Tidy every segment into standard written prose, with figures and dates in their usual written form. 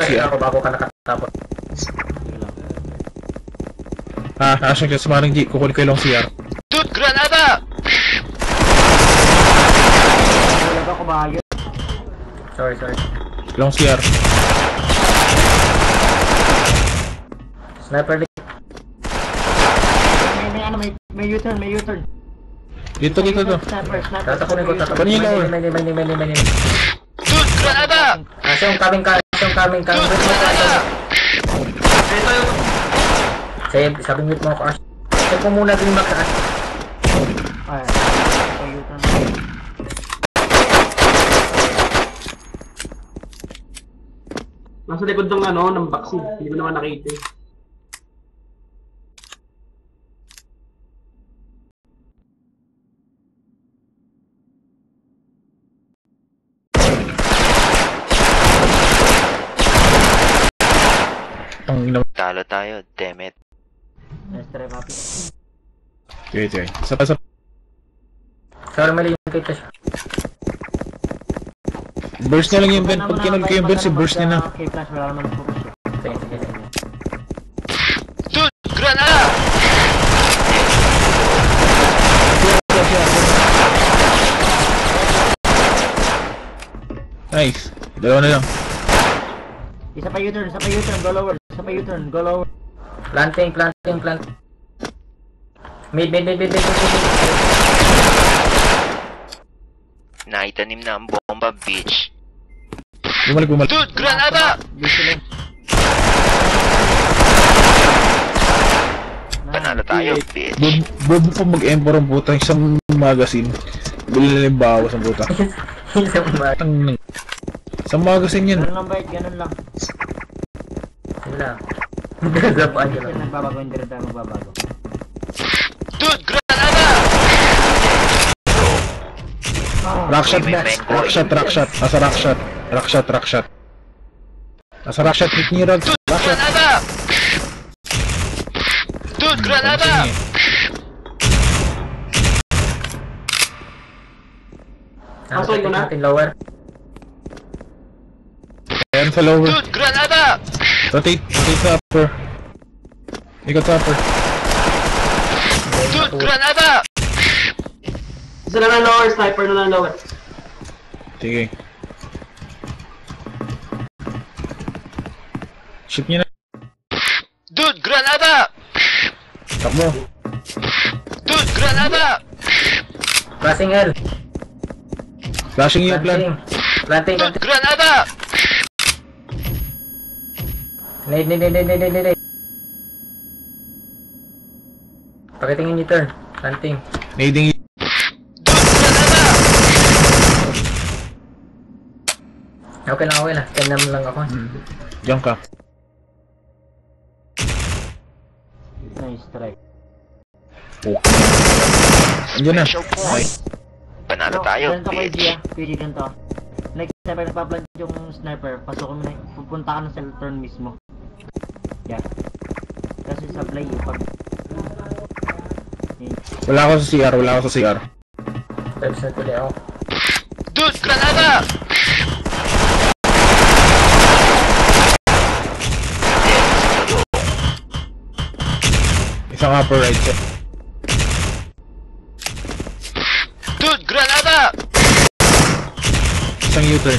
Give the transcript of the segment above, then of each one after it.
CR. Ako bago ka nakatapos. Action ka sa maring G. Kukunin ko yung long CR. Dude, granada! Wala ako bahagi. Sorry. Long CR. Sniper leak. May U-turn. Dito. Sniper. Tatakunin ko. Kanina, or? May. Dude, granada! Asyong coming. Sabi mute mo ako, Ash. Check mo muna din Max, Ash. Ay, may U-turn. Nasa likod ng ng vaccine. Hindi ko naman nakita. Talo tayo, damn it. Let's try papi. Okay. Sa Sorry, mali yung kita siya. burst na lang yung vent. Pag kinol ko yung vent, si burst niya na. Okay, flash, wala naman focus siya. Sige. Dude, granada! Nice. Dalawa na lang. Isa pa U-turn, go lower. Go lower. Planting. Mid. Naitanim na ang bomba, bitch. Bumalik. Dude, granada! Panalo tayo, bitch. Bobo pa mag-M4 ang puta. Isang magazine. Bili na yung bawas ang puta. Isang magazine yan. Ganun lang. Wala. Gazapaan nyo lang. Nagbabago, hindi rin tayo magbabago. Dude, granada! Rockshot. Nasa rockshot. Nasa rockshot. Hit niyo yung Dude, rockshot. granada! Dude, granada! Pasok ko na. Natin lower. Ayan sa lower. Dude, granada! Rotate sa upper. Ikot sa upper. Dude, granada! Isa na lang lower, sniper na lang lower. Sige. Shoot niyo na. Dude, granada! Takbo. Dude, granada! Flashing L. Flashing yung plan. Planting. Dude, granada! Nade. Pakitingin yung turn. Planting. Nading Dude, granada! Okay lang. 10 naman lang ako. Diyan ka. Nice strike. Andiyan na. Special point. Panalo tayo, Ganito ko bitch. idea. PG ganito. Like, sniper nagpa-plant yung sniper. Pasok mo na. Pupunta ka na sa turn mismo. Yeah. Kasi sa play yung pag... Wala ako sa CR. Steps na tuloy ako. Dude, granada! Isang upper right side. Dude, granada! Isang U-turn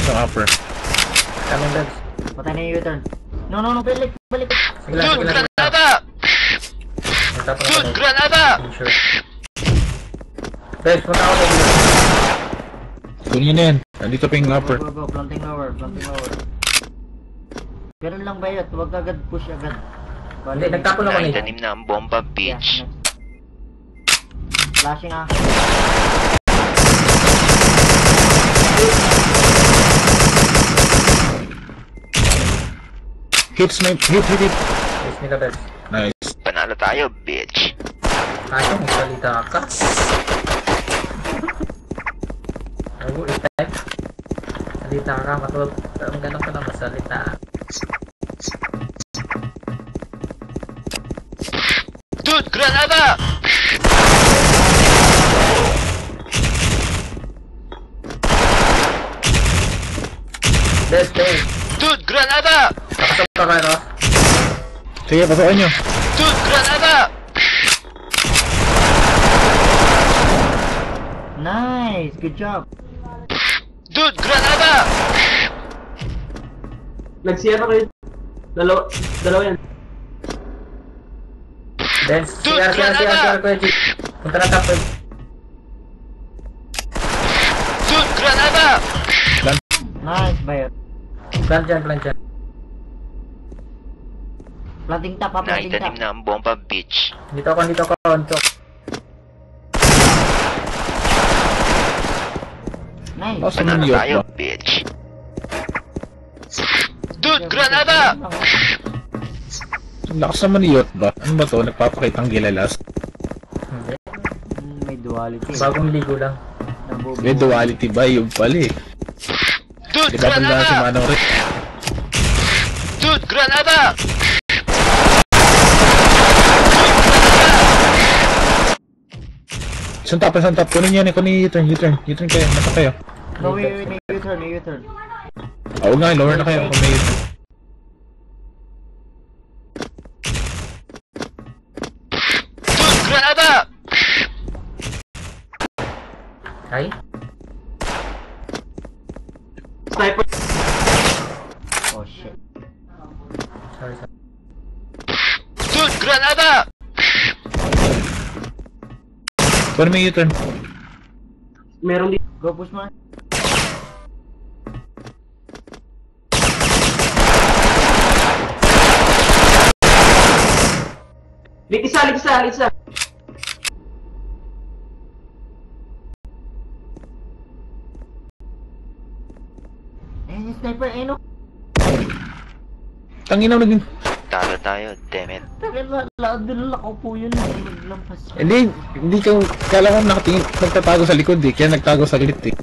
sa upper. Coming dogs. Patay na yung U-turn. No, balik. Sige lang. Dude, granada! Dude, granada! Sure. Guys, punta ako sa inyo. Kunin na yan. Nandito pa yung upper. Go. Planting lower. Ganun lang ba yun? Huwag agad push agad. Hindi, nagtapon ako nito. Naitanim na ang bomba, bitch. Flashing ah. Hit snipe. Hit. Guys, nila best. Nice. Panalo tayo, bitch. Asyong, salita ka. Ano, type. Salita ka, matulog. Ang ganun ka na masalita. Dude, granada! Best. Dude, granada! Nakasok ka kayo. Sige, pasukan nyo. Dude, granada! Nice! Good job! Dude, granada! Nag-CR kayo. Dalawa yan. Then, Dude, CR granada! Kuya G. Punta na top. Dude, granada! Nice, Bayot. Plant dyan. Planting top, ha? Planting top. Naitanim na ang bomba, bitch. Dito ako. Nice! Nasa Banana maniyot tayo, ba? bitch. Dude, granada! Lakas naman ni Yot ba? Ano ba to? Nagpapakitang gilalas. Hindi. May duality. Bagong ligo lang. Nabubuhay. May duality ba? Yung pala eh. Dude, Di ba tanda si granada! Manong Rick? Dude, granada! Isang top. Kunin yan eh. Kunin U-turn kayo. Nasa kayo. No, may U-turn. Oo nga, lower na kayo kung may U-turn. Dude, granada! Ay? Sniper. Oh, shit. Sorry. Dude, granada! Kunin may U-turn. Meron dito. Go push mo. Lit isa. Eh, sniper, no? Tanginaw naging... Talo tayo, damn it. Laod din lang ako po yun. Maglampas. Hindi ka... Kala ko nakatingin... Nagtatago sa likod eh. Kaya nagtago sa glit eh.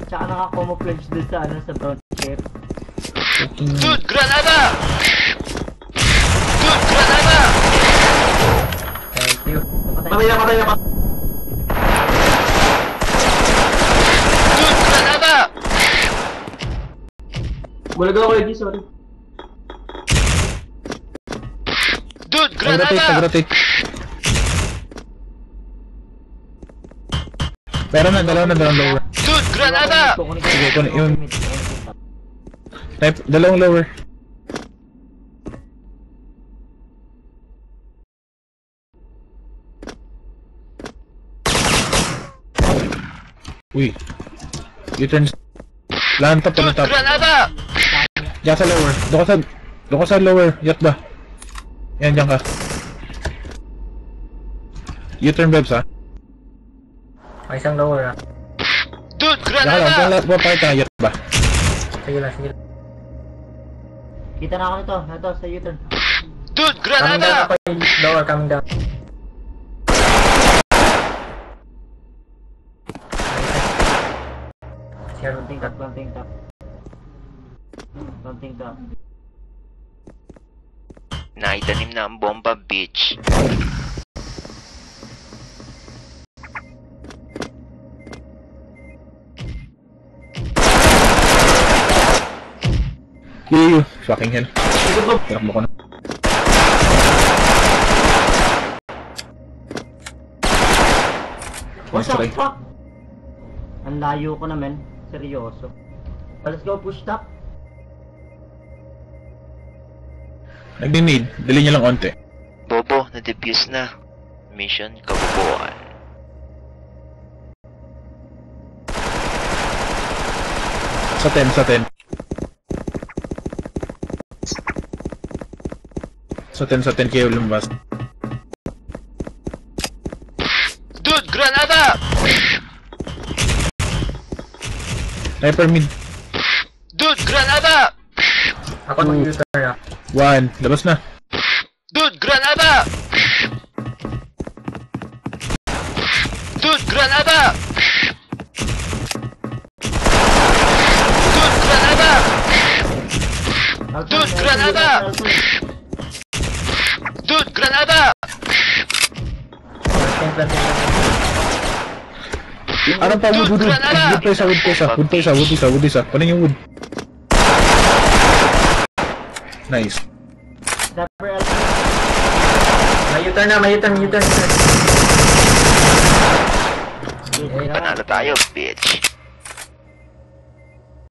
Tsaka naka-camouflage doon sa sa brown chair. Dude, granada! Dude, granada! Thank you. Patay na. Dude, granada! Bulaga ako yung sorry. Dude, Nag-rotate. granada! Pero na, dalawang lower. Dude, granada! Sige, kunin yun. Dalawang lower. Uy. U-turn. Lahan top, Dude, top. granada! Diyan sa lower. Doon ka sa lower. Yacht ba? Yan, diyan ka. U-turn webs ha. May isang lower ah. Dude, Diyan ka lang. granada! Kung papakita ka, yacht ba? Sige lang. Kita na ako nito. Ito, sa U-turn. Dude, Coming down granada! ako yung lower, coming down. Planting top. Planting top. Naitanim na ang bomba, bitch. Kill you. Fucking hell. Ikot mo. Tinakbo ko na. What Nice try. the fuck? Ang layo ko na, men. Seryoso. Let's go, push top. Nag-need. Dali niya lang onte. Bobo, na-defuse na. Mission kabubuan. Sa 10. Sa 10 kayo lumabas. Dude, granada! Sniper mid. Dude, granada! Ako nung U-turn ah. 1. Labas na. Dude, granada! Dude, granada! Dude, granada! Dude, granada! Dude, granada! Planting. Ano pa, wood. Wood pa isa. Paano yung wood? Nice. Sniper LP. May U-turn. Okay, Panalo tayo, bitch.